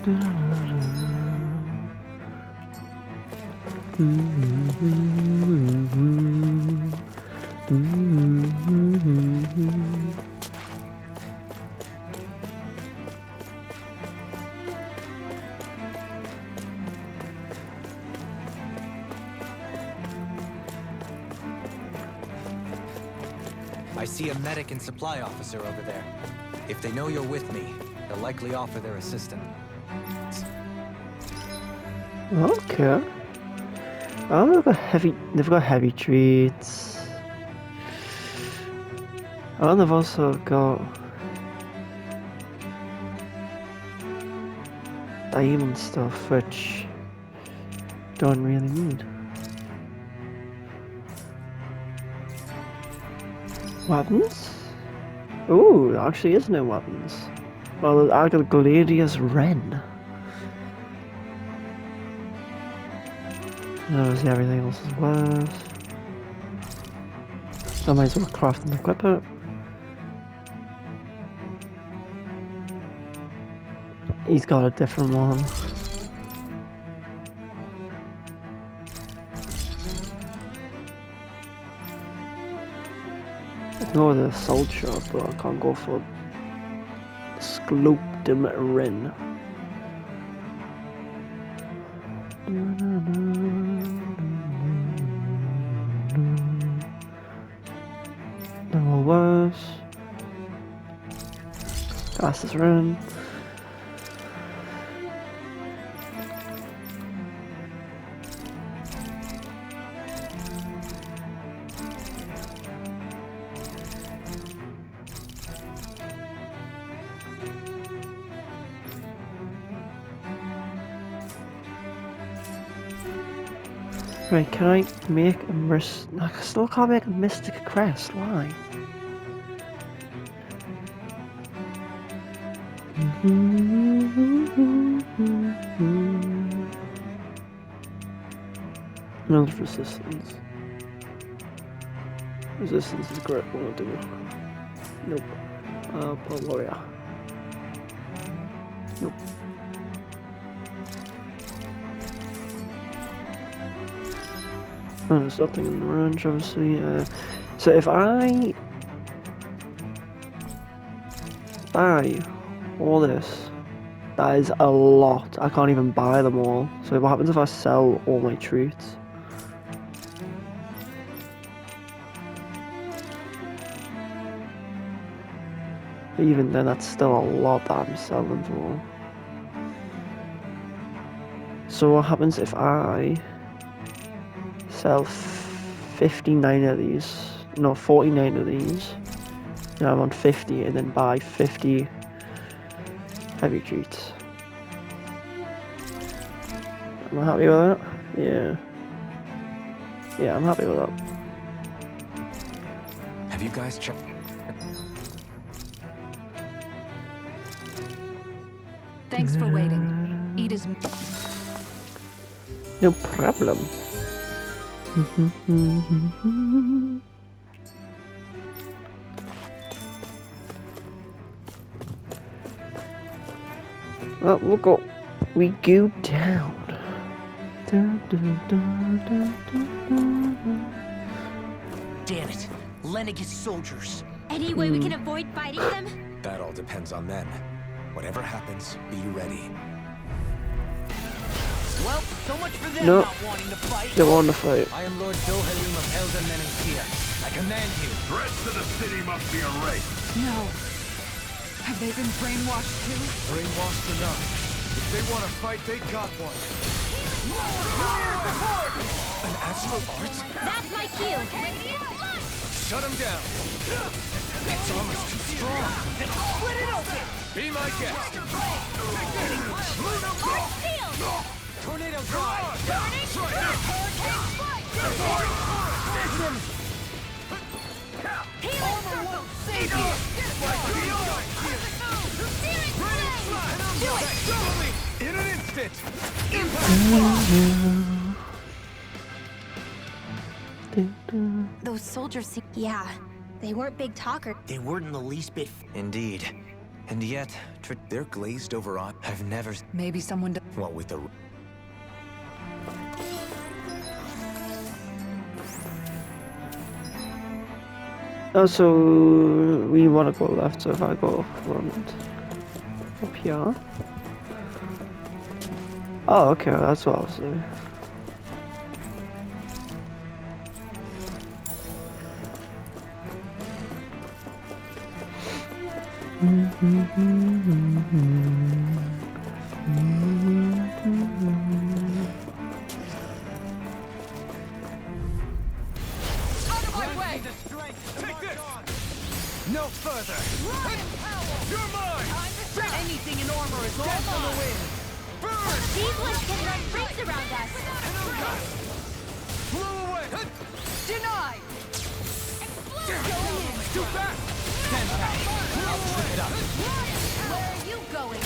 I see a medic and supply officer over there. If they know you're with me, they'll likely offer their assistance. Okay. Oh, they've got heavy treats. Oh, they've also got diamond stuff, which don't really need. Weapons? Ooh, there actually is no weapons. Well, I got Gladius Ren. Obviously everything else is worse. I might as well craft and equip it. He's got a different one. Ignore the assault shot, but I can't go for Scloptum Ren. No worse. Fastest Ren. Right, can I make a I still can't make a Mystic Crest, why? No resistance. Resistance is great, won't do. Nope. But warrior. Nope. Oh, there's nothing in the range, obviously. So if I buy all this, that is a lot. I can't even buy them all. So what happens if I sell all my treats? Even then, that's still a lot that I'm selling for. So what happens if I sell 59 of these? No, 49 of these. Now I'm on 50, and then buy 50 heavy treats. Am I happy with that? Yeah. Yeah, I'm happy with that. Have you guys checked? Thanks for waiting. Eat as No problem. Well, look up. We go down. Damn it! Lenniget's soldiers. Any way we can avoid fighting them? That all depends on them. Whatever happens, be ready. Well, so much for them No. not wanting to fight. Don't want to fight. I am Lord Dohalim of Elden Menenkia. I command you. The rest of the city must be erased. No. Have they been brainwashed too? Brainwashed enough. If they want to fight, they got one. An astral art? That's my cue. Shut him down. It's almost too strong. Split it open. Be my guest. Tornado drive. In an instant. Those soldiers seem... Yeah, they weren't big talkers. They weren't in the least bit. Indeed. And yet, They're glazed over on. I've never... Maybe someone. What with the. Oh, so we want to go left, so if I go front up here. Oh, okay, that's what I was doing. Out of my way! Take this! No further! You're mine! Anything in armor is all on the wind. These ones can run rings around us. Blow away! Denied! Too fast! Stand back. I'll trip it up. Where are you going?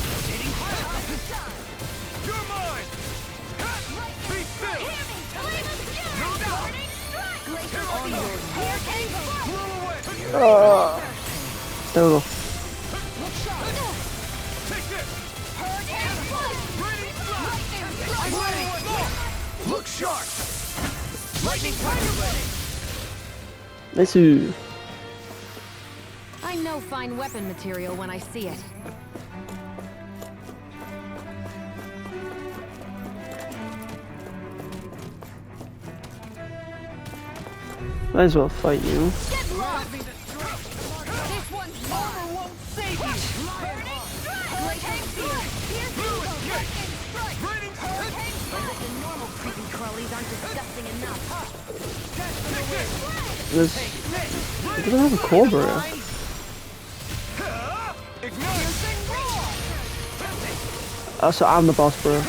You're mine! Be still! Blow away! There we go. Take this! Look sharp! Lightning tiger ready! Let's do. I know fine weapon material when I see it. Might as well fight you. Get lost! This one's armor won't save you! Burning strike! Lightning strike! Lightning strike! Hurricane strike! The normal creepy crawlies aren't disgusting enough. This it doesn't have a cobra. Oh, so I'm the boss, bro. Okay.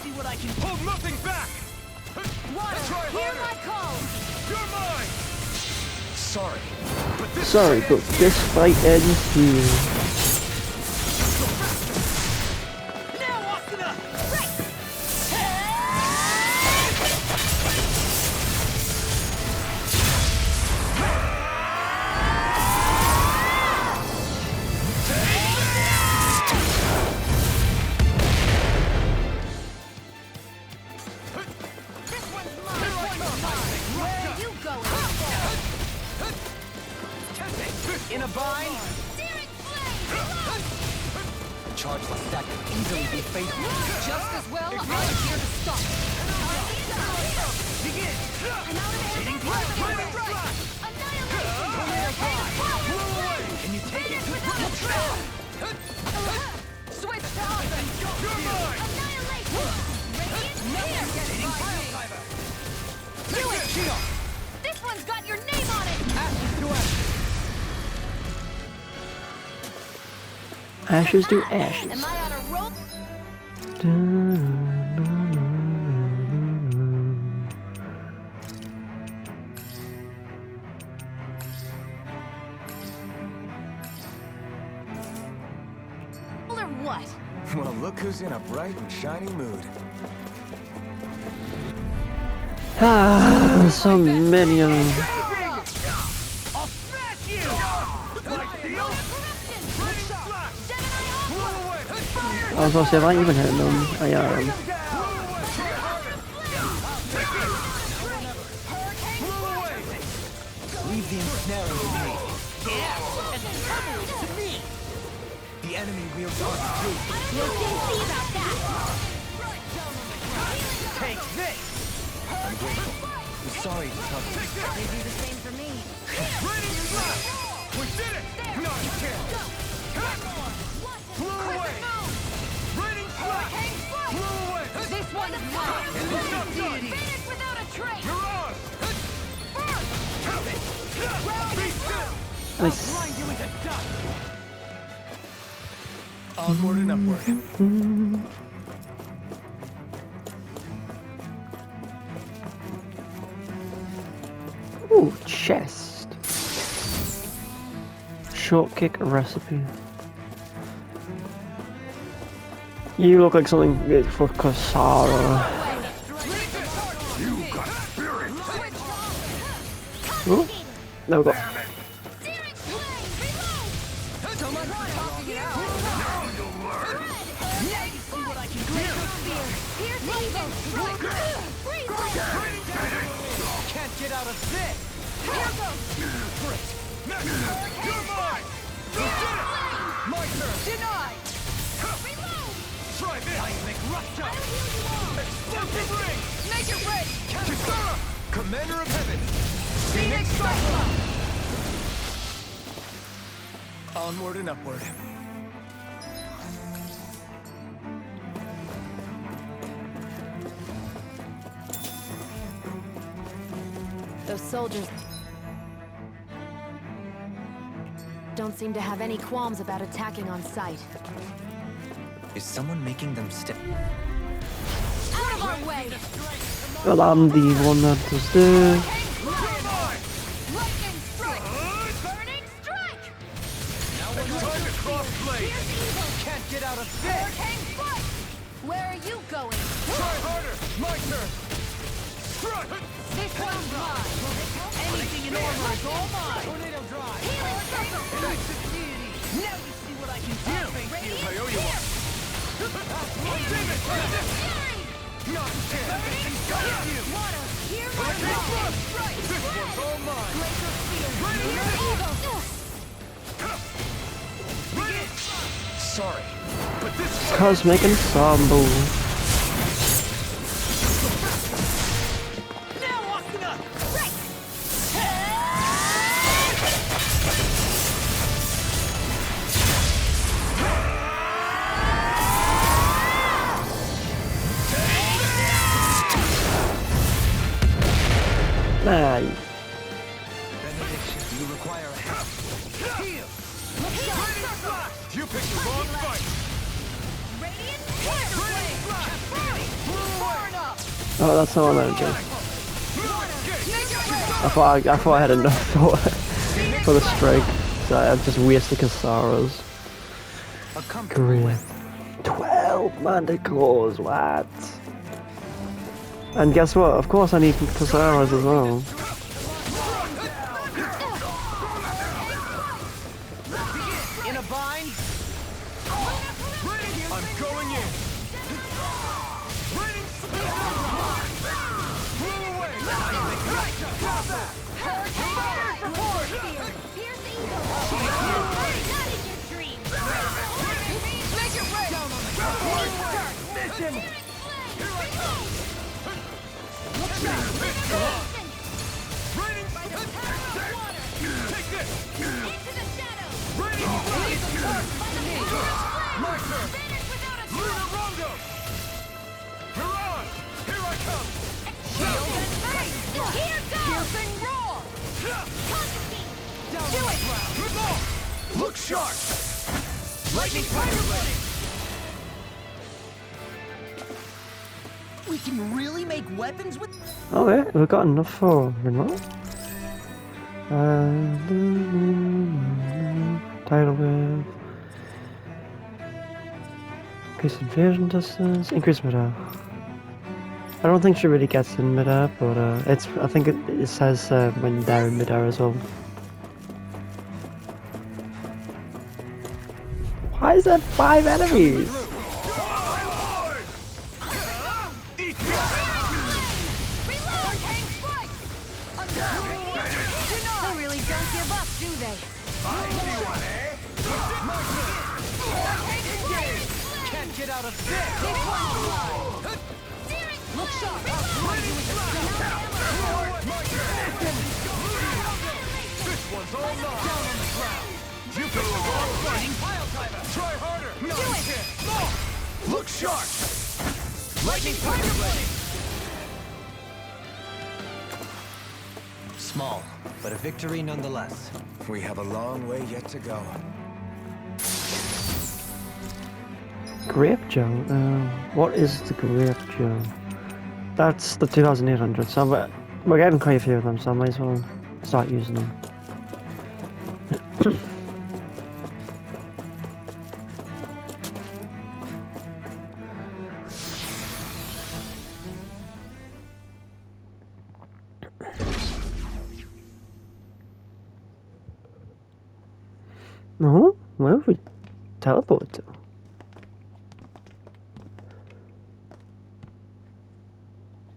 See what I can do. Hold nothing back! Hear my call! You're mine! Sorry. Sorry, but this fight ends here. Now, Asuna! This one's mine! Where are you going? In a bind? Searing flame! Charge like that could easily be fatal. Just as well, I'm here to stop. Begin! I'm out of ammo! Annihilation! Can you take it? Switch to offense! Annihilation! Radiant here! Do it! This one's got your name on it! Ashes to Am ashes. I on a rope? Or what? Well, look who's in a bright and shiny mood. Ah, there's so many of them. I'll smash you! I was gonna say, if I even hit them, I am. Leave the ensnaring to me. Yeah, and cover it to me! The enemy wields arms too. We'll soon see about that! Take this! I'm grateful. I'm sorry to trouble you. They do the same for me. We did it! No, you can't! Blew away! Raining flash! Blew away! This one's mine! Finish without a trace! You're on! Be still! Nice. Grind you into dust! Onward and upward. Ooh, chest. Short kick recipe. You look like something for Kasara. Oh, there we go. Can't get out of this! You're mine! My turn! Denied! Try this! Dynamic rupture! Explosive ring! Make it ready! Kisara! Commander of Heaven! Phoenix Cyclone! Onward and upward. Those soldiers don't seem to have any qualms about attacking on sight. Is someone making them step? Out of our way! Well, I'm the one that does this. Lightning strike! Burning strike! Now it's time to cross blade! Here's evil! Can't get out of this! Hurricane strike! Where are you going? Try harder! My turn! Strike! This one's mine! Anything in armor is all mine! Tornado drive! Healing circle! Now you see what I can do! Radiant I owe you one! Not chance! Got you! Water! Here my Lightning love! thrust! Strike! This one's all mine! Laser spear! Evil! Sorry, but this Cosmic Ensemble. now Asuna! Right! Nice. Benediction, do you require a help? Heal! You picked the wrong fight! Radiant Thunder Blade! Far enough! Oh, that's not what I meant to do. Make it ready! I thought I had enough for the strike. So I've just wasted Kasara's. A comfortable Great. length. 12 Manticores, what? And guess what? Of course I need Kasara's as well. In a bind? I'm going in! Here's the evil! Not in your dreams! Make it ready! Down on the ground! Mission! Raining! By the power of water! Take this! Into the shadows! Raining! My turn! Vanish without a Luna trace! Rondo! Huron! Here I come! Shield and face! Here goes! Piercing roar! Constantine! Do it! Look sharp! Lightning Tiger ready! We can really make weapons with... Okay, we've got enough for remote. Tidal wave. Increase invasion distance. Increase mid-air. I don't think she really gets in mid-air, but I think it says when they're in mid-air as well. Why is that 5 enemies? They really don't give up, do they? Can't get out of this! Look sharp! This one's all mine! Down on the ground! You picked the wrong fighting pile driver! Try harder! No, you can't! Look sharp! Lightning Tiger ready! Small, but a victory nonetheless. We have a long way yet to go. Grape gel. What is the grape gel? That's the 2,800. So we're getting quite a few of them, so I might as well start using them. No? Where have we teleported to?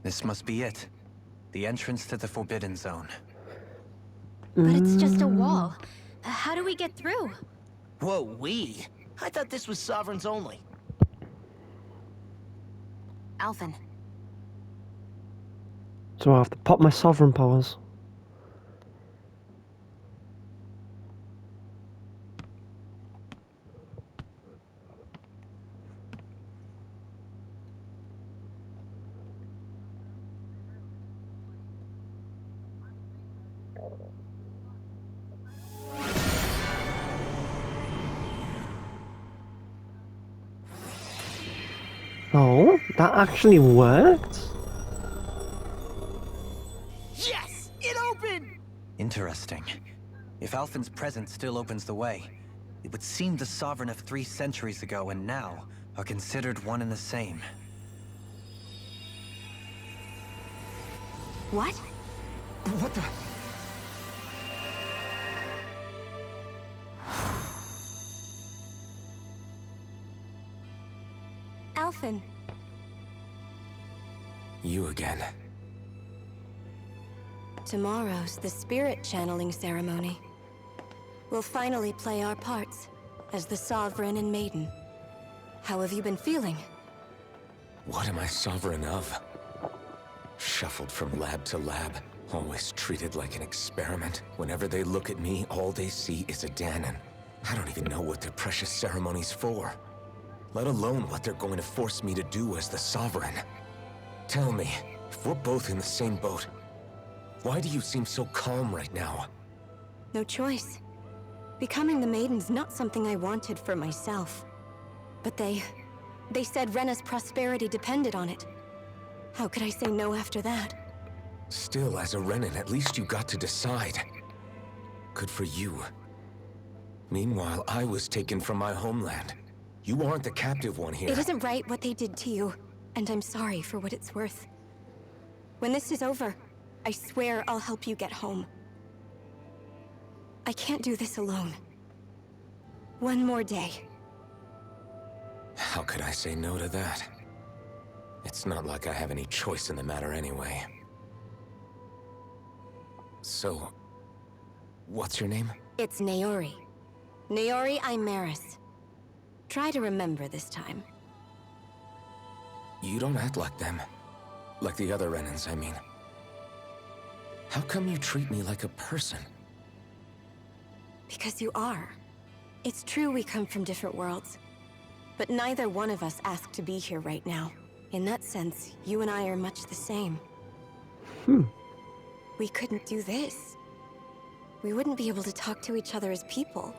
This must be it. The entrance to the Forbidden Zone. But it's just a wall. How do we get through? Whoa, we? I thought this was Sovereigns only. Alphen. So I have to pop my sovereign powers. Oh, that actually worked? Yes! It opened! Interesting. If Alphen's presence still opens the way, it would seem the Sovereign of 3 centuries ago and now are considered one and the same. What? What the? Alphen. You again. Tomorrow's the spirit channeling ceremony. We'll finally play our parts as the Sovereign and Maiden. How have you been feeling? What am I sovereign of? Shuffled from lab to lab, always treated like an experiment. Whenever they look at me, all they see is a Dahnan. I don't even know what their precious ceremony's for. Let alone what they're going to force me to do as the Sovereign. Tell me, if we're both in the same boat, why do you seem so calm right now? No choice. Becoming the Maiden's not something I wanted for myself. But they said Rena's prosperity depended on it. How could I say no after that? Still, as a Renan, at least you got to decide. Good for you. Meanwhile, I was taken from my homeland. You aren't the captive one here. It isn't right what they did to you, and I'm sorry for what it's worth. When this is over, I swear I'll help you get home. I can't do this alone. One more day. How could I say no to that? It's not like I have any choice in the matter anyway. So, what's your name? It's Naori. Naori Imaris. Try to remember this time. You don't act like them. Like the other Renans, I mean. How come you treat me like a person? Because you are. It's true we come from different worlds. But neither one of us asked to be here right now. In that sense, you and I are much the same. We couldn't do this. We wouldn't be able to talk to each other as people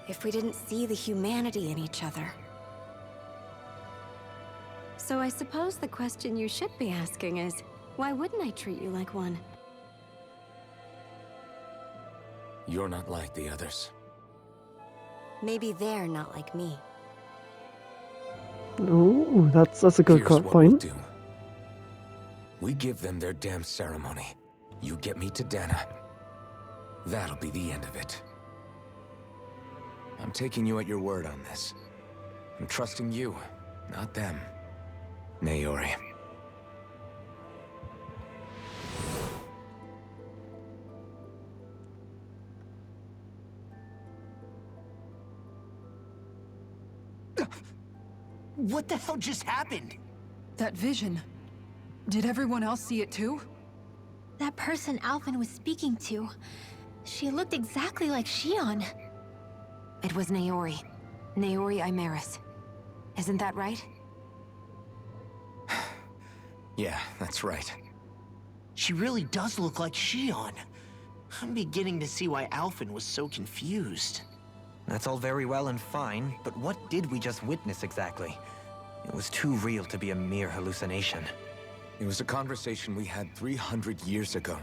if we didn't see the humanity in each other. So I suppose the question you should be asking is, why wouldn't I treat you like one? You're not like the others. Maybe they're not like me. Oh, that's a good Here's what point. we'll do. We give them their damn ceremony. You get me to Dana. That'll be the end of it. I'm taking you at your word on this. I'm trusting you, not them. Naori. What the hell just happened? That vision. Did everyone else see it too? That person Alphen was speaking to, she looked exactly like Shion. It was Naori. Naori Imaris. Isn't that right? Yeah, that's right. She really does look like Shion. I'm beginning to see why Alphen was so confused. That's all very well and fine, but what did we just witness exactly? It was too real to be a mere hallucination. It was a conversation we had 300 years ago.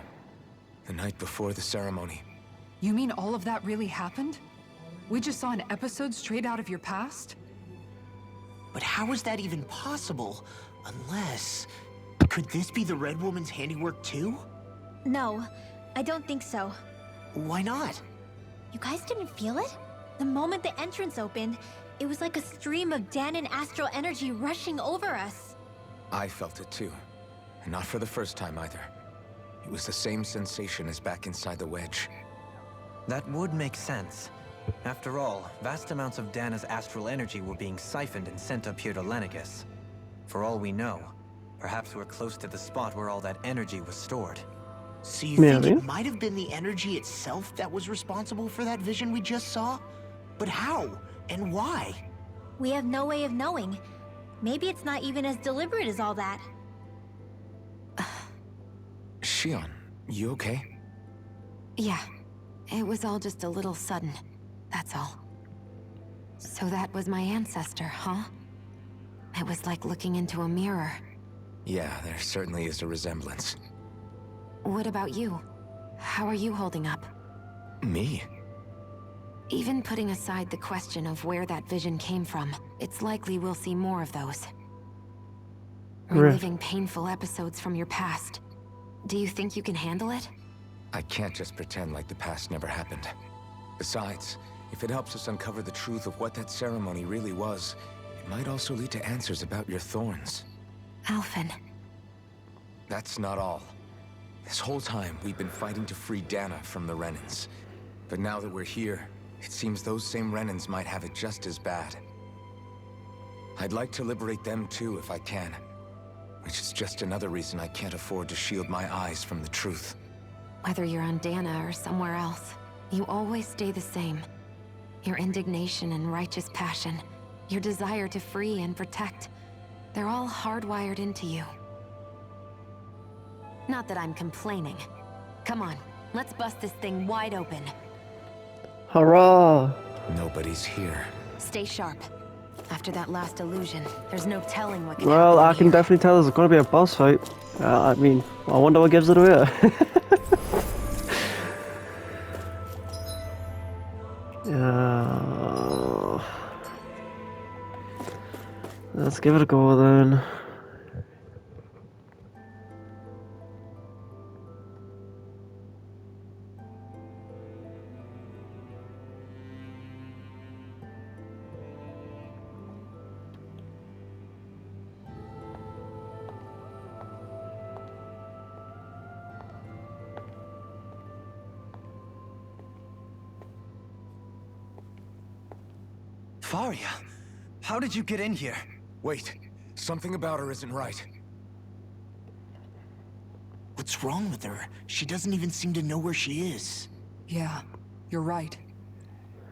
The night before the ceremony. You mean all of that really happened? We just saw an episode straight out of your past? But how is that even possible? Unless... Could this be the Red Woman's handiwork too? No, I don't think so. Why not? You guys didn't feel it? The moment the entrance opened, it was like a stream of Danon astral energy rushing over us. I felt it too. And not for the first time either. It was the same sensation as back inside the wedge. That would make sense. After all, vast amounts of Dana's astral energy were being siphoned and sent up here to Lenegis. For all we know, perhaps we're close to the spot where all that energy was stored. So you think Maybe. it might have been the energy itself that was responsible for that vision we just saw? But how? And why? We have no way of knowing. Maybe it's not even as deliberate as all that. Shion, you okay? Yeah, it was all just a little sudden. That's all. So that was my ancestor, huh? It was like looking into a mirror. Yeah, there certainly is a resemblance. What about you? How are you holding up? Me? Even putting aside the question of where that vision came from, it's likely we'll see more of those. Reliving painful episodes from your past. Do you think you can handle it? I can't just pretend like the past never happened. Besides, if it helps us uncover the truth of what that ceremony really was, it might also lead to answers about your thorns. Alphen. That's not all. This whole time, we've been fighting to free Dana from the Renans. But now that we're here, it seems those same Renans might have it just as bad. I'd like to liberate them too if I can. Which is just another reason I can't afford to shield my eyes from the truth. Whether you're on Dana or somewhere else, you always stay the same. Your indignation and righteous passion, your desire to free and protect, they're all hardwired into you. Not that I'm complaining. Come on, let's bust this thing wide open. Hurrah! Nobody's here. Stay sharp. After that last illusion, there's no telling what can Well, I happen can here. definitely tell there's gonna be a boss fight. I mean, I wonder what gives it away. Let's give it a go then. Faria, how did you get in here? Wait, something about her isn't right. What's wrong with her? She doesn't even seem to know where she is. Yeah, you're right.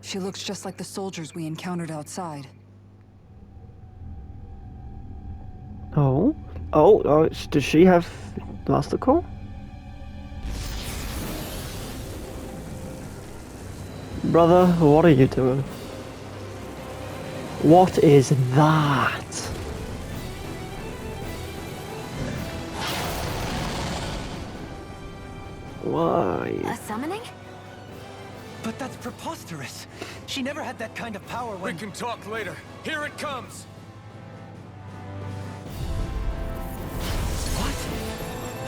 She looks just like the soldiers we encountered outside. Oh, does she have the Master Core? Brother, what are you doing? What is that? Why? A summoning? But that's preposterous. She never had that kind of power We when... can talk later. Here it comes! What?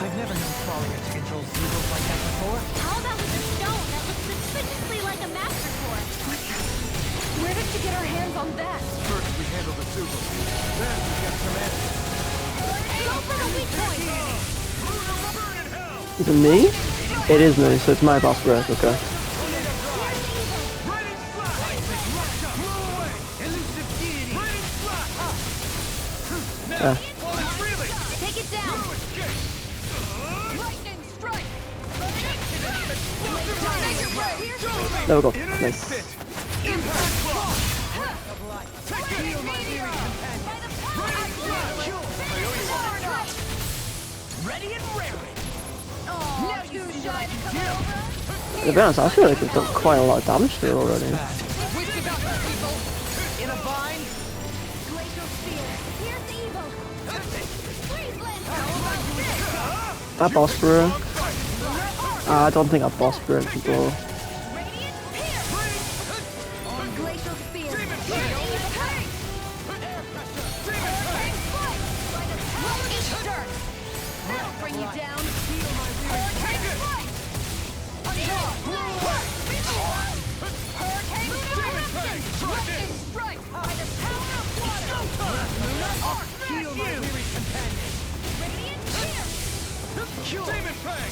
I've never known Faria to control Zeugles like that before. How about with a stone that looks suspiciously like a master core? Where did she get her hands on that? First we handle the Zugals. Then we get some answers. Go for the weak point! Is it me? It is me, so it's my boss breath, okay. Take it down! Lightning strike! There we go. Nice. Ready and raring! Now you shy to come over? To be honest, I feel like we've done quite a lot of damage to it already. In a bind? Glacial spear! Here's evil! Freeze blend! That boss brew. I don't think that boss brew can blow. Radiant pierce! Glacial spear! Here's evil! Hurricane flight! Eat dirt! That'll bring you down! Hurricane flight! Hurricane strike! Heal my weary companion. Radiant cheer! Cure. Demon Fang!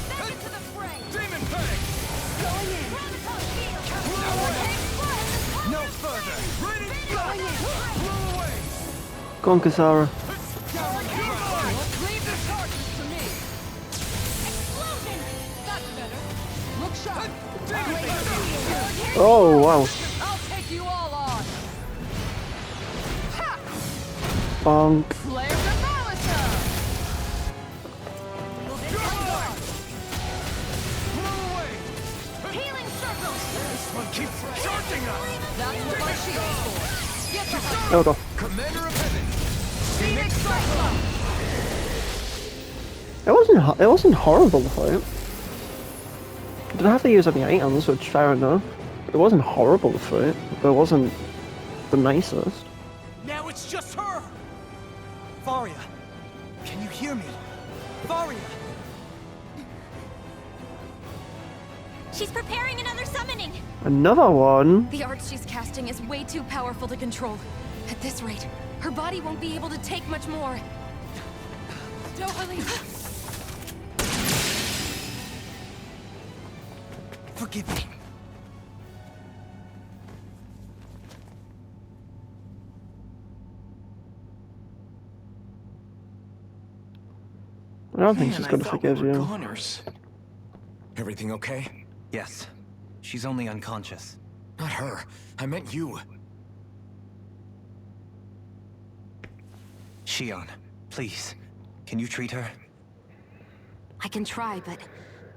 Back into the fray! Demon Fang! Going in! Graviton field! No further! Radiant Blood! Blow away! Go on, Kasara. Leave the charges to me! Explosion! That's better. Look sharp! Oh, wow. I'll take you all on! Ha! Bonk. Flare the Malisa! Blow away! Healing circle! This one keeps charging us! That's what my shield's for. Get the There we go. Commander of Heaven! Phoenix Cyclone! It wasn't horrible, the fight. Didn't have to use any items, which fair enough. It wasn't horrible, the fight. But it wasn't the nicest. Now it's just her! Faria, can you hear me? Faria! She's preparing another summoning! Another one? The art she's casting is way too powerful to control. At this rate, her body won't be able to take much more. Dohalim! Forgive me. I don't think she's Man, gonna I thought forgive we were you. goners. Everything okay? Yes. She's only unconscious. Not her. I meant you. Shion, please. Can you treat her? I can try, but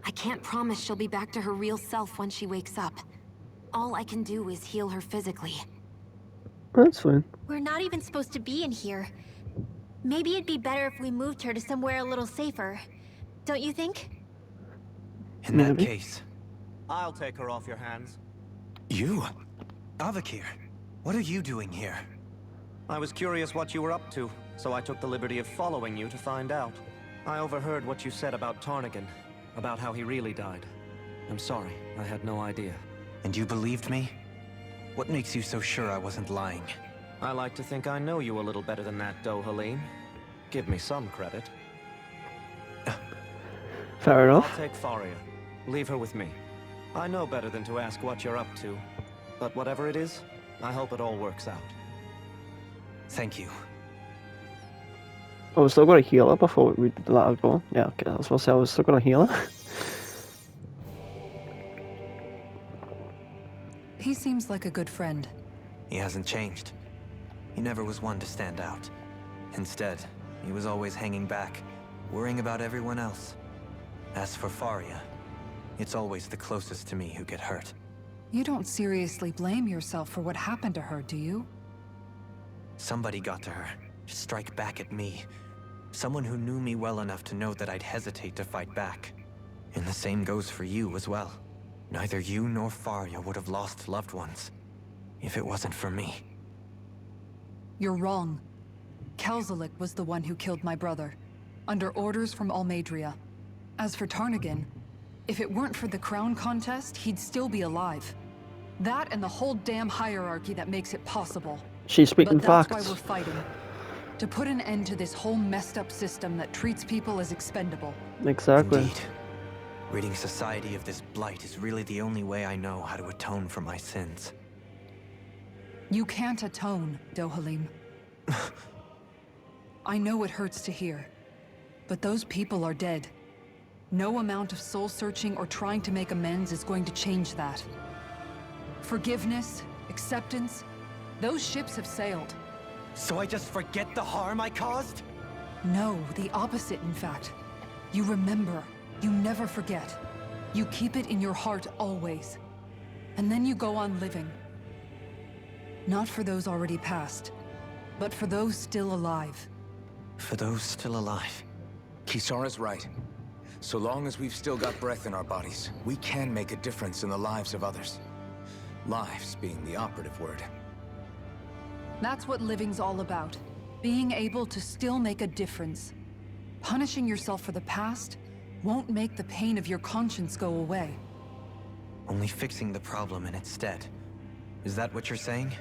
I can't promise she'll be back to her real self when she wakes up. All I can do is heal her physically. That's fine. We're not even supposed to be in here. Maybe it'd be better if we moved her to somewhere a little safer. Don't you think? In that Maybe. case, I'll take her off your hands. You? Avakir, what are you doing here? I was curious what you were up to, so I took the liberty of following you to find out. I overheard what you said about Tarnigan, about how he really died. I'm sorry, I had no idea. And you believed me? What makes you so sure I wasn't lying? I like to think I know you a little better than that, Dohalim. Give me some credit. Fair I'll enough. take Faria. Leave her with me. I know better than to ask what you're up to. But whatever it is, I hope it all works out. Thank you. Oh, we're still gonna heal her before we let her go. Yeah, okay, I was supposed to say I was still gonna heal her. He seems like a good friend. He hasn't changed. He never was one to stand out. Instead, he was always hanging back, worrying about everyone else. As for Faria, it's always the closest to me who get hurt. You don't seriously blame yourself for what happened to her, do you? Somebody got to her, to strike back at me. Someone who knew me well enough to know that I'd hesitate to fight back. And the same goes for you as well. Neither you nor Faria would have lost loved ones, if it wasn't for me. You're wrong. Kelzelik was the one who killed my brother, under orders from Almadria. As for Tarnigan, if it weren't for the crown contest, he'd still be alive. That and the whole damn hierarchy that makes it possible. She's speaking But that's facts. why we're fighting. To put an end to this whole messed up system that treats people as expendable. Exactly. Indeed. Ridding society of this blight is really the only way I know how to atone for my sins. You can't atone, Dohalim. I know it hurts to hear, but those people are dead. No amount of soul-searching or trying to make amends is going to change that. Forgiveness, acceptance, those ships have sailed. So I just forget the harm I caused? No, the opposite, in fact. You remember. You never forget. You keep it in your heart always. And then you go on living. Not for those already past, but for those still alive. For those still alive. Kisara's right. So long as we've still got breath in our bodies, we can make a difference in the lives of others. Lives being the operative word. That's what living's all about. Being able to still make a difference. Punishing yourself for the past won't make the pain of your conscience go away. Only fixing the problem in its stead. Is that what you're saying?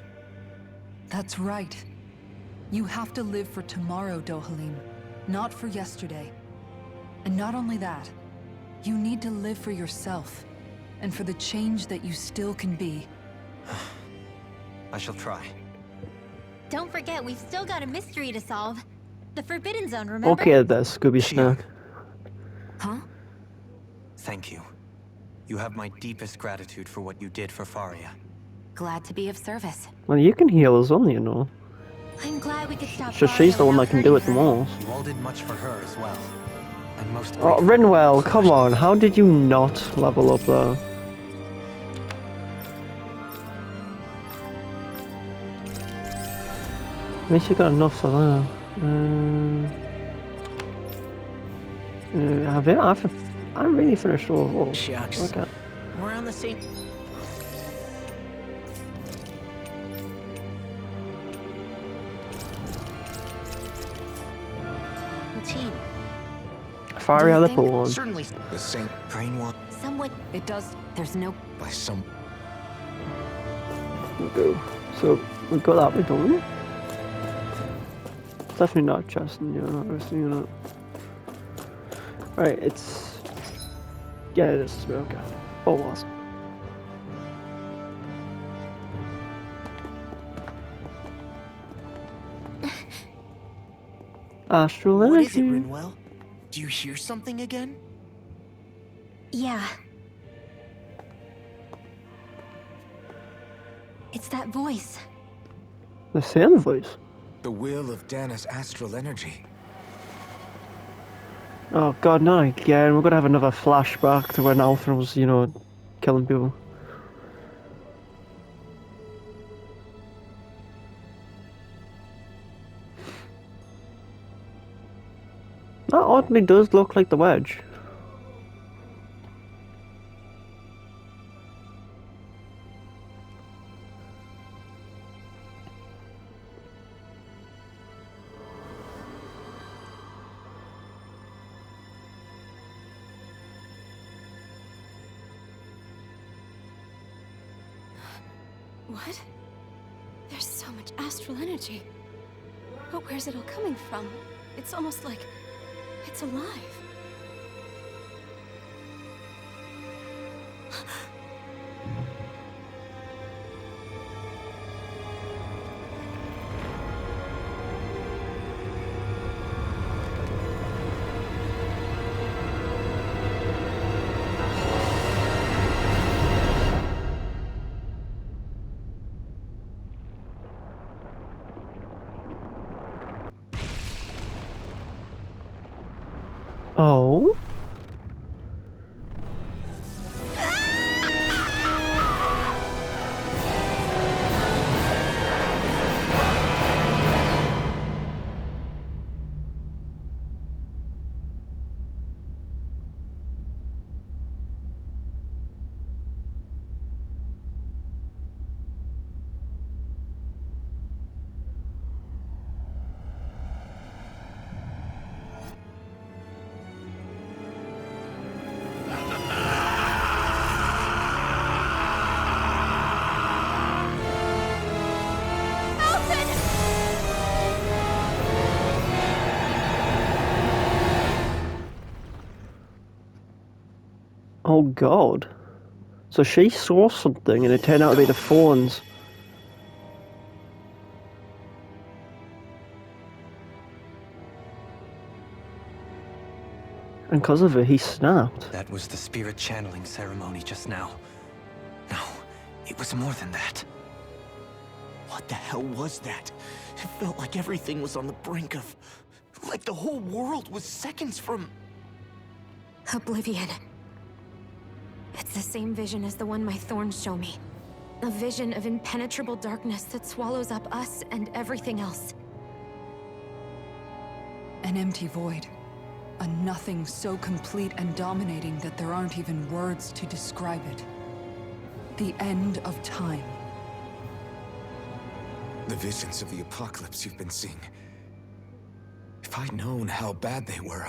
That's right. You have to live for tomorrow, Dohalim, not for yesterday. And not only that, you need to live for yourself, and for the change that you still can be. I shall try. Don't forget, we've still got a mystery to solve. The Forbidden Zone, remember? Okay, there, Scooby Shionne. Snack. Huh? Thank you. You have my deepest gratitude for what you did for Faria. Glad to be of service. Well, you can heal us on, you know. I'm glad we could stop So she's the one that can do it the most. You all did much for her as well. I'm most Oh, grateful. Rinwell, come on. How did you not level up there? At least you got enough for that. I really finished all. Shucks. Okay. We're on the same... team. Fiery other think- pawn. Certainly The same brainwash Someone... It does. There's no... by some... Go. So we got that bit done. Definitely not Justin, not resting unit. Right, it's yeah, it is okay. Oh, awesome. Astral What is it, energy. Rinwell? Do you hear something again? Yeah. It's that voice. The same voice. The will of Dana's astral energy. Oh god, not again. We're gonna have another flashback to when Alfred was, killing people. That oddly does look like the wedge. What? There's so much astral energy. But where's it all coming from? It's almost like it's alive. Oh? Oh god. So she saw something and it turned out to be the phones. And because of it, he snapped. That was the spirit channeling ceremony just now. No, it was more than that. What the hell was that? It felt like everything was on the brink of... like the whole world was seconds from... Oblivion. It's the same vision as the one my thorns show me. A vision of impenetrable darkness that swallows up us and everything else. An empty void. A nothing so complete and dominating that there aren't even words to describe it. The end of time. The visions of the apocalypse you've been seeing. If I'd known how bad they were,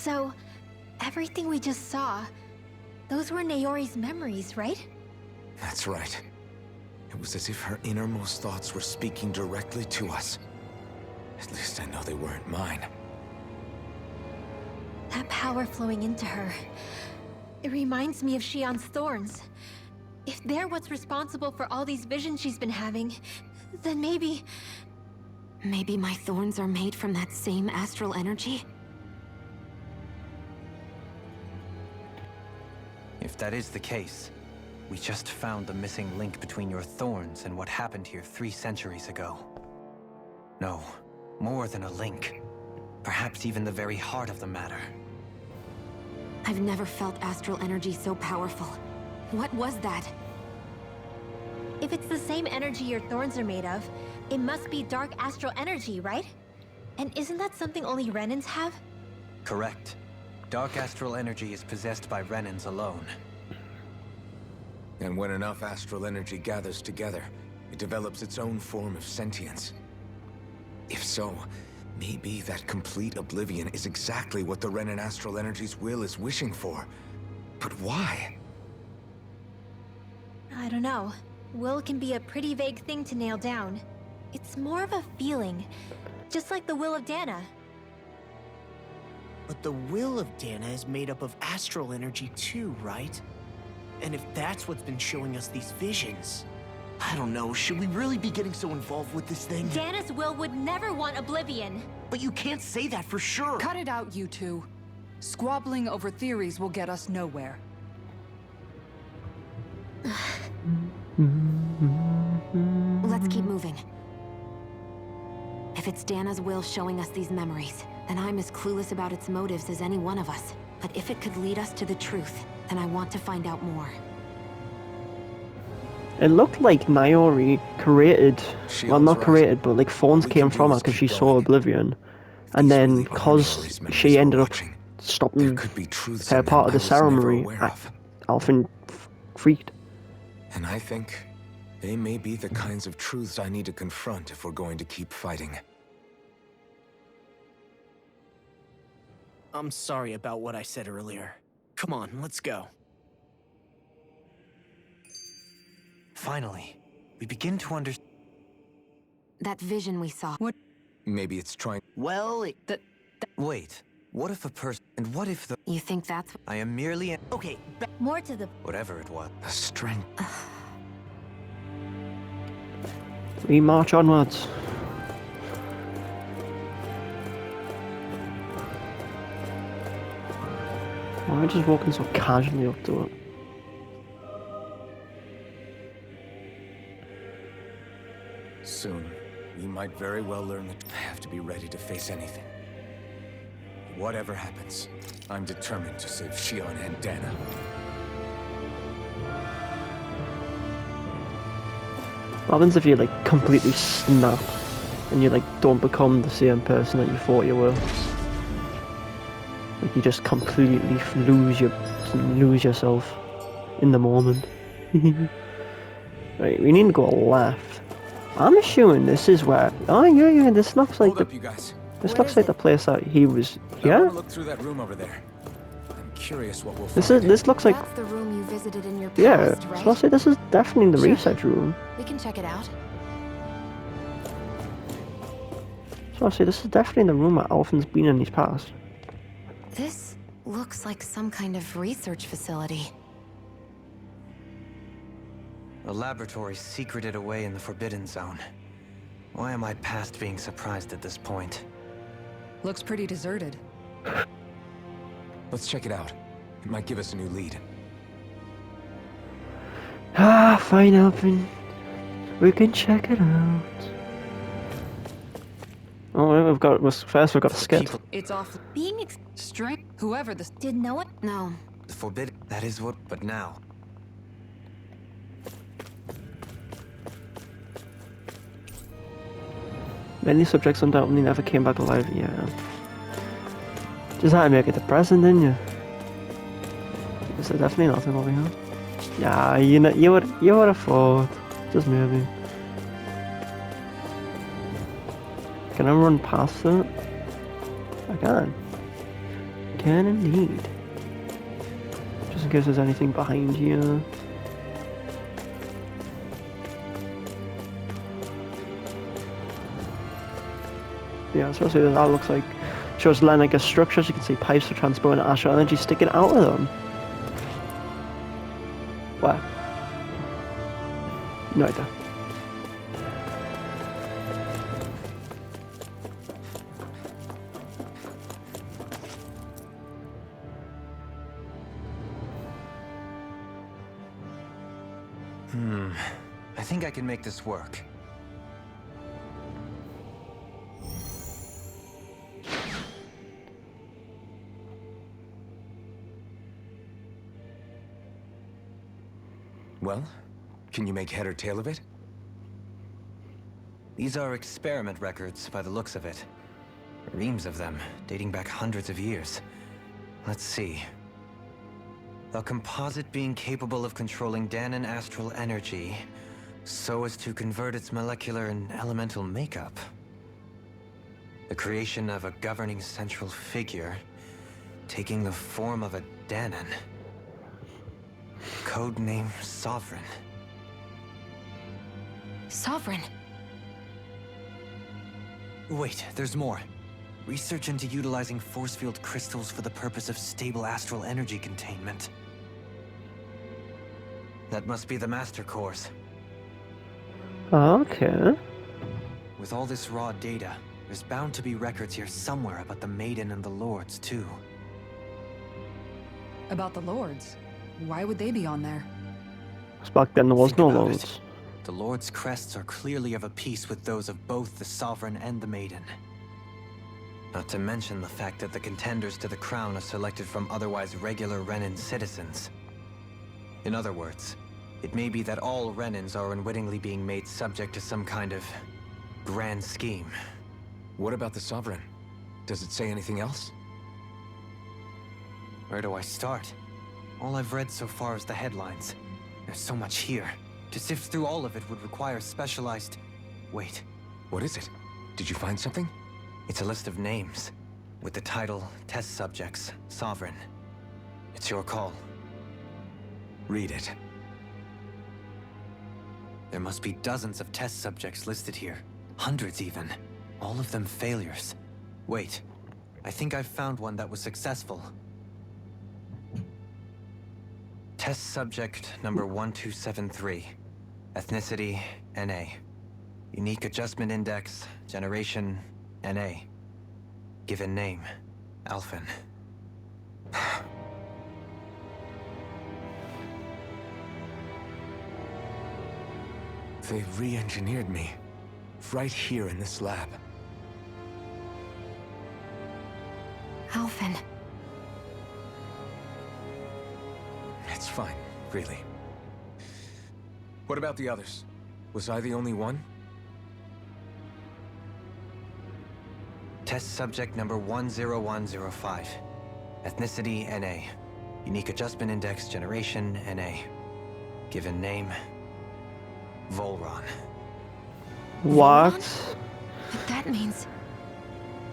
So, everything we just saw, those were Naori's memories, right? That's right. It was as if her innermost thoughts were speaking directly to us. At least I know they weren't mine. That power flowing into her. It reminds me of Shion's thorns. If they're what's responsible for all these visions she's been having, then maybe... Maybe my thorns are made from that same astral energy? If that is the case, we just found the missing link between your thorns and what happened here 3 centuries ago. No, more than a link. Perhaps even the very heart of the matter. I've never felt astral energy so powerful. What was that? If it's the same energy your thorns are made of, it must be dark astral energy, right? And isn't that something only Renans have? Correct. Dark astral energy is possessed by Renans alone. And when enough astral energy gathers together, it develops its own form of sentience. If so, maybe that complete oblivion is exactly what the Renan astral energy's will is wishing for. But why? I don't know. Will can be a pretty vague thing to nail down. It's more of a feeling, just like the will of Dana. But the will of Dana is made up of astral energy too, right? And if that's what's been showing us these visions... I don't know, should we really be getting so involved with this thing? Dana's will would never want oblivion. But you can't say that for sure! Cut it out, you two. Squabbling over theories will get us nowhere. Let's keep moving. If it's Dana's will showing us these memories, then I'm as clueless about its motives as any one of us. But if it could lead us to the truth, then I want to find out more. It looked like Nayori created, well, not right. created, but like thorns We came can from do her is because keep she saw going. Oblivion. And These then, really are because memories memories she ended we're up watching. There stopping could be truths her in them part of I the was never ceremony, aware of. Alphen freaked. And I think they may be the kinds of truths I need to confront if we're going to keep fighting. I'm sorry about what I said earlier. Come on, let's go. Finally, we begin to understand. That vision we saw. Maybe it's trying... Well, Wait, what if a person... And what if the... You think that's... I am merely... okay, More to the... Whatever it was. a strength. We march onwards. Why am I just walking so casually up to it? Soon, we might very well learn that I have to be ready to face anything. Whatever happens, I'm determined to save Shion and Dana. What happens if you like completely snap and you like don't become the same person that you thought you were? Like you just completely lose yourself in the moment. Right, we need to go left. I'm assuming this is where. Oh yeah, this looks like Hold up, you guys. this looks like the place that he was. I Yeah, want to look through that room over there. I'm curious what we'll this find. this looks like. That's the room you visited in your past, Yeah, right? so I'll say this is definitely the Sure. research room. We can check it out. So I'll say this is definitely the room that Alphen's been in his past. This looks like some kind of research facility. A laboratory secreted away in the Forbidden Zone. Why am I past being surprised at this point? Looks pretty deserted. Let's check it out. It might give us a new lead. Ah, fine, Alphen. We can check it out. Oh, we've got first. We've got a skit. People, It's off. Being Strength. Whoever this. Did no one... No. the Forbidden. That is what. But now, Many subjects undoubtedly never came back alive. Yeah. Just had to make it depressing, didn't you? Is there definitely nothing over here? Yeah, you know, you would have thought. Just maybe. Can I run past it? I can. Can indeed. Just in case there's anything behind you. Yeah, especially that looks like shows Lenegis structures. You can see pipes for transporting astral energy sticking out of them. Where? No idea. I think I can make this work. Well, can you make head or tail of it? These are experiment records by the looks of it. Reams of them, dating back hundreds of years. Let's see. A composite being capable of controlling Dahnan astral energy so as to convert its molecular and elemental makeup. The creation of a governing central figure, taking the form of a Dahnan. Codename Sovereign. Sovereign. Wait, there's more. Research into utilizing force field crystals for the purpose of stable astral energy containment. That must be the Master Cores. Okay. With all this raw data, there's bound to be records here somewhere about the Maiden and the Lords, too. About the Lords? Why would they be on there? Because back then there was Think no about Lords. it. The Lord's crests are clearly of a piece with those of both the Sovereign and the Maiden. Not to mention the fact that the contenders to the crown are selected from otherwise regular Renan citizens. In other words, it may be that all Renans are unwittingly being made subject to some kind of grand scheme. What about the Sovereign? Does it say anything else? Where do I start? All I've read so far is the headlines. There's so much here. To sift through all of it would require specialized... Wait, What is it? Did you find something? it's a list of names, with the title Test Subjects, Sovereign. It's your call. Read it. There must be dozens of test subjects listed here. Hundreds even. All of them failures. Wait, I think I've found one that was successful. Test subject number 1273. Ethnicity, NA. Unique adjustment index, generation, NA. Given name, Alphen. They re-engineered me. Right here in this lab. Alphen. It's fine, really. What about the others? Was I the only one? Test subject number 10105. Ethnicity, NA. Unique adjustment index, generation, NA. Given name, Volron. What? But that means...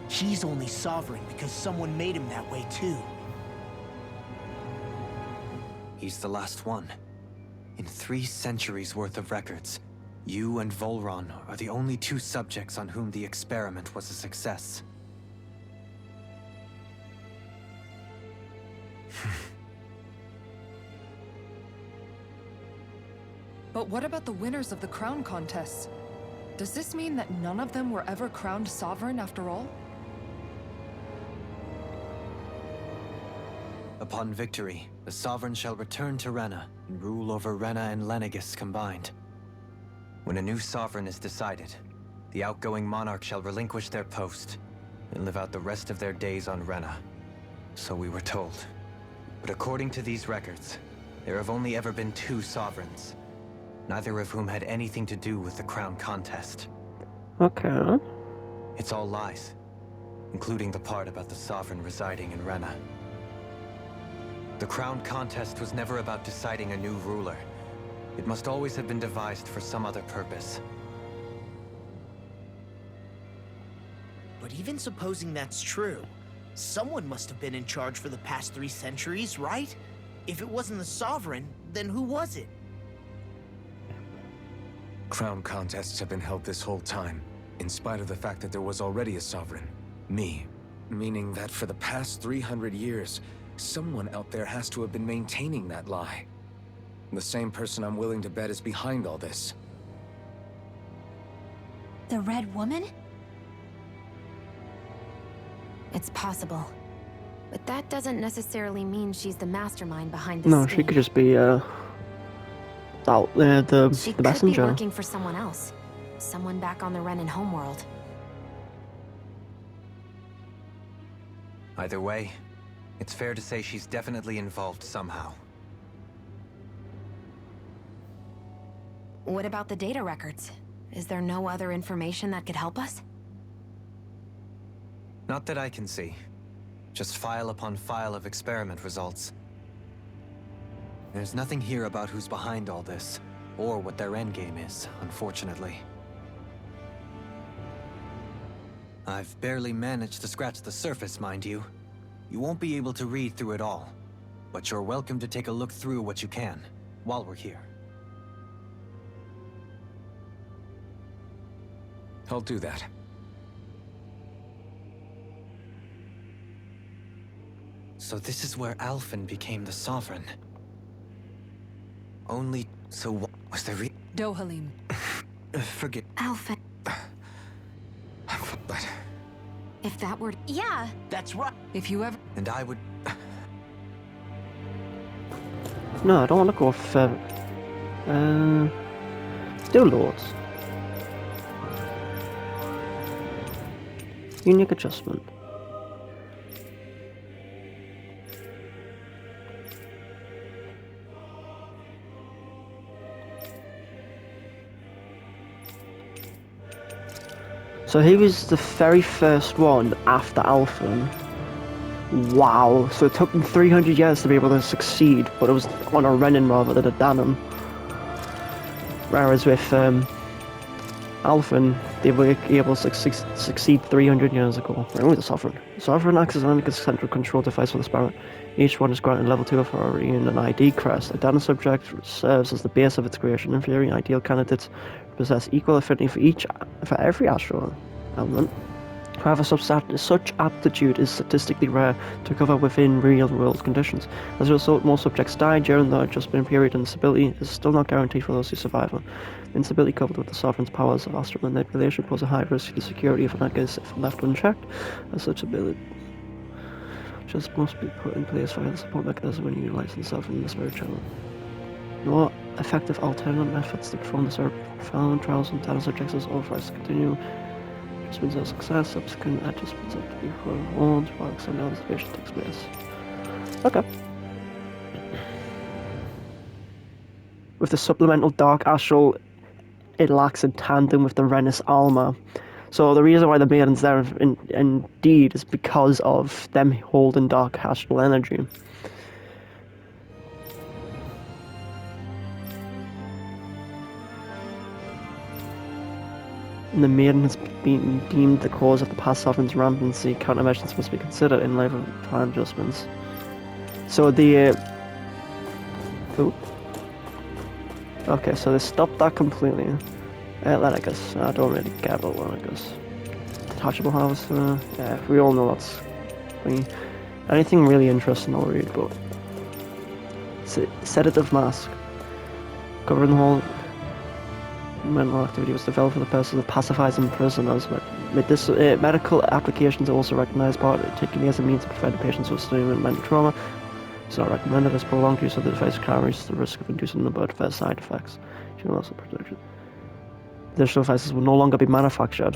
He's only sovereign because someone made him that way too. He's the last one. In 3 centuries worth of records, you and Volron are the only 2 subjects on whom the experiment was a success. But what about the winners of the crown contests? Does this mean that none of them were ever crowned sovereign after all? Upon victory, the Sovereign shall return to Rena and rule over Rena and Lenegis combined. When a new Sovereign is decided, the outgoing monarch shall relinquish their post and live out the rest of their days on Rena. So we were told. But according to these records, there have only ever been 2 Sovereigns, neither of whom had anything to do with the crown contest. Okay. It's all lies, including the part about the Sovereign residing in Rena. The crown contest was never about deciding a new ruler. It must always have been devised for some other purpose. But even supposing that's true, someone must have been in charge for the past 3 centuries, right? If it wasn't the Sovereign, then who was it? Crown contests have been held this whole time. in spite of the fact that there was already a sovereign. Me. Meaning that for the past 300 years, someone out there has to have been maintaining that lie. The same person I'm willing to bet is behind all this. The Red Woman? It's possible. But that doesn't necessarily mean she's the mastermind behind this No, scheme. she could just be out there, the She could messenger. be working for someone else. Someone back on the Renan homeworld. Either way, it's fair to say she's definitely involved somehow. What about the data records? Is there no other information that could help us? Not that I can see. Just file upon file of experiment results. There's nothing here about who's behind all this, or what their endgame is, unfortunately. I've barely managed to scratch the surface, mind you. You won't be able to read through it all, but you're welcome to take a look through what you can, while we're here. I'll do that. So this is where Alphen became the Sovereign. Only... so what was the Dohalim. forget... Alphen. But... If that were... Yeah. That's right. If you ever... And I would... No, I don't want to go for... do Lords. Unique adjustment. So he was the very first one after Alphen. Wow, so it took them 300 years to be able to succeed, but it was on a Renan rather than a Danon. Whereas with Alphen, they were able to succeed 300 years ago. Only the Sovereign. The Sovereign acts as an central control device for the Spirit. Each one is granted level 2 authority and an ID crest. A Danon subject serves as the base of its creation. In theory, ideal candidates possess equal affinity for every astral element. However, such aptitude is statistically rare to cover within real-world conditions. As a result, most subjects die during the adjustment period, and stability is still not guaranteed for those who survive. Instability coupled with the Sovereign's powers of astral manipulation pose a high risk to the security of Anarchus if left unchecked. As such ability just must be put in place via the support mechanism when utilizing the Sovereign in the spirit channel. No effective alternate methods to perform the found trials and Danon subjects is authorized to continue. Adjustments of success, subsequent adjustments have to be performed while extended observation takes place. Okay. With the supplemental Dark Astral, it lacks in tandem with the Renus Alma. So the reason why the Maiden's there indeed is because of them holding Dark Astral energy. And the Maiden has been deemed the cause of the past Sovereign's rampancy. Countermeasures must be considered in light of plan adjustments. So the... Okay, so they stopped that completely. Atlanticus. I don't really care about Atlanticus. Detachable harvester. Yeah, we all know that's... anything really interesting I'll read, but... Sedative mask. Covering the whole... mental activity was developed for the purpose of pacifying prisoners. Medical applications are also recognized, particularly as a means to prevent patients with sustained mental trauma. It's not recommended as prolonged use of the device carries the risk of inducing a number of adverse side effects. Also protection. Additional devices will no longer be manufactured.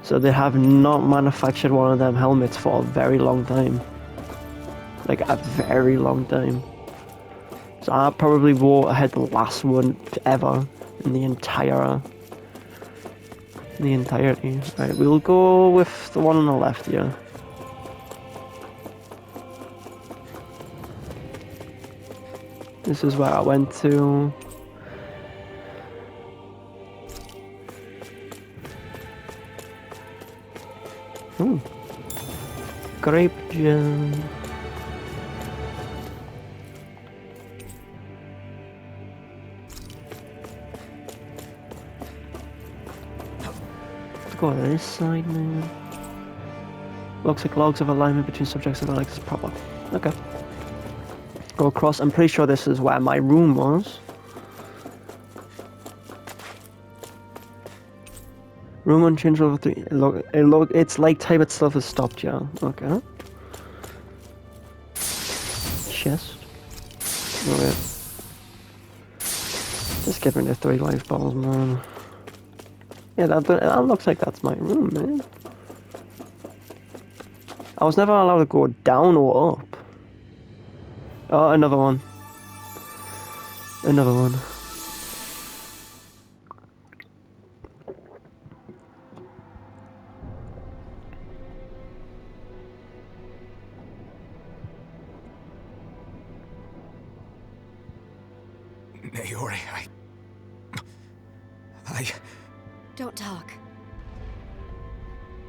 So they have not manufactured one of them helmets for a very long time. Like a very long time. So I probably wore ahead the last one ever in the entirety. Right, we'll go with the one on the left here. This is where I went to. Grape gin. to go to this side, man. Looks like logs of alignment between subjects and Alex is proper. Okay. Go across. I'm pretty sure this is where my room was. Room unchanged over 3. It's like type itself has stopped, yeah. Okay. Chest. Okay. Just give me the 3 life balls, man. Yeah, that looks like that's my room, man. I was never allowed to go down or up. Oh, another one. Another one. Naori, I... Don't talk.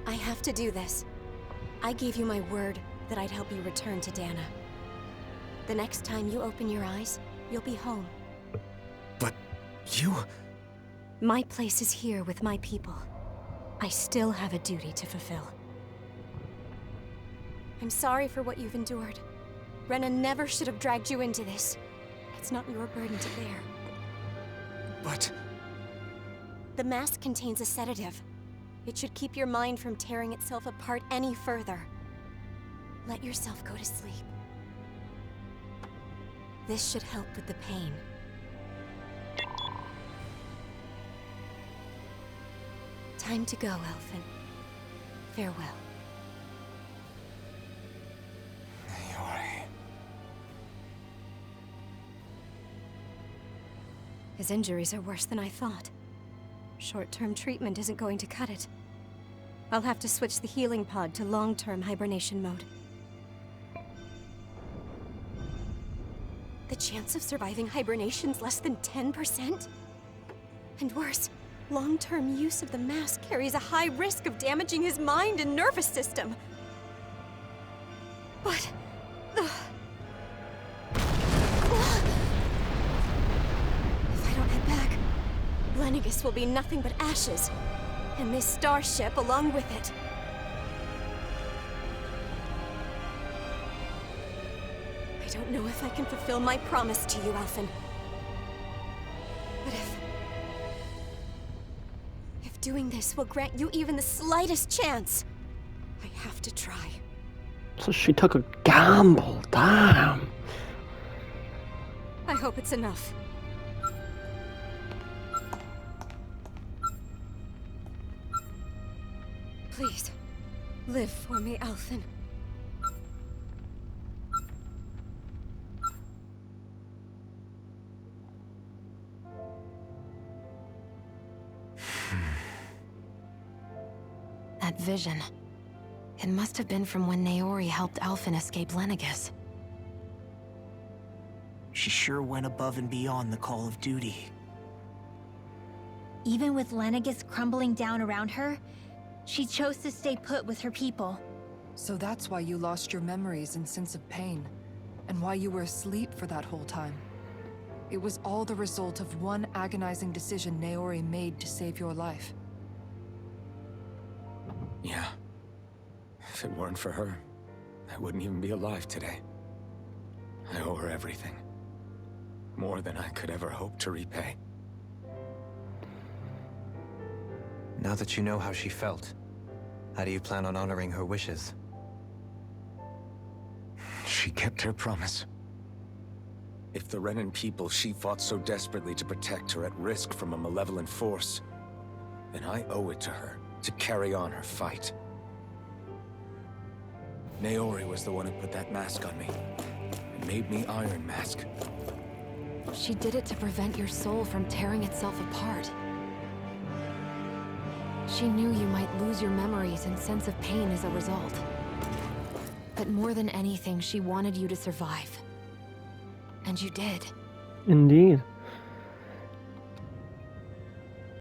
I have to do this. I gave you my word that I'd help you return to Dana. The next time you open your eyes, you'll be home. But you... My place is here with my people. I still have a duty to fulfill. I'm sorry for what you've endured. Rena never should have dragged you into this. It's not your burden to bear. But... The mask contains a sedative. It should keep your mind from tearing itself apart any further. Let yourself go to sleep. This should help with the pain. Time to go, Elfin. Farewell. Naori... His injuries are worse than I thought. Short-term treatment isn't going to cut it. I'll have to switch the healing pod to long-term hibernation mode. The chance of surviving hibernation's less than 10%? And worse, long-term use of the mask carries a high risk of damaging his mind and nervous system. But... If I don't head back, Lenegis will be nothing but ashes, and this starship along with it. I don't know if I can fulfill my promise to you, Elfin. But if doing this will grant you even the slightest chance, I have to try. So she took a gamble, damn. I hope it's enough. Please, live for me, Elfin. That vision. It must have been from when Naori helped Alphen escape Lenegis. She sure went above and beyond the call of duty. Even with Lenegis crumbling down around her, she chose to stay put with her people. So that's why you lost your memories and sense of pain, and why you were asleep for that whole time. It was all the result of one agonizing decision Naori made to save your life. Yeah. If it weren't for her, I wouldn't even be alive today. I owe her everything. More than I could ever hope to repay. Now that you know how she felt, how do you plan on honoring her wishes? She kept her promise. If the Renan people she fought so desperately to protect are at risk from a malevolent force, then I owe it to her to carry on her fight. Naori was the one who put that mask on me, and made me Iron Mask. She did it to prevent your soul from tearing itself apart. She knew you might lose your memories and sense of pain as a result. But more than anything, she wanted you to survive. And you did. Indeed.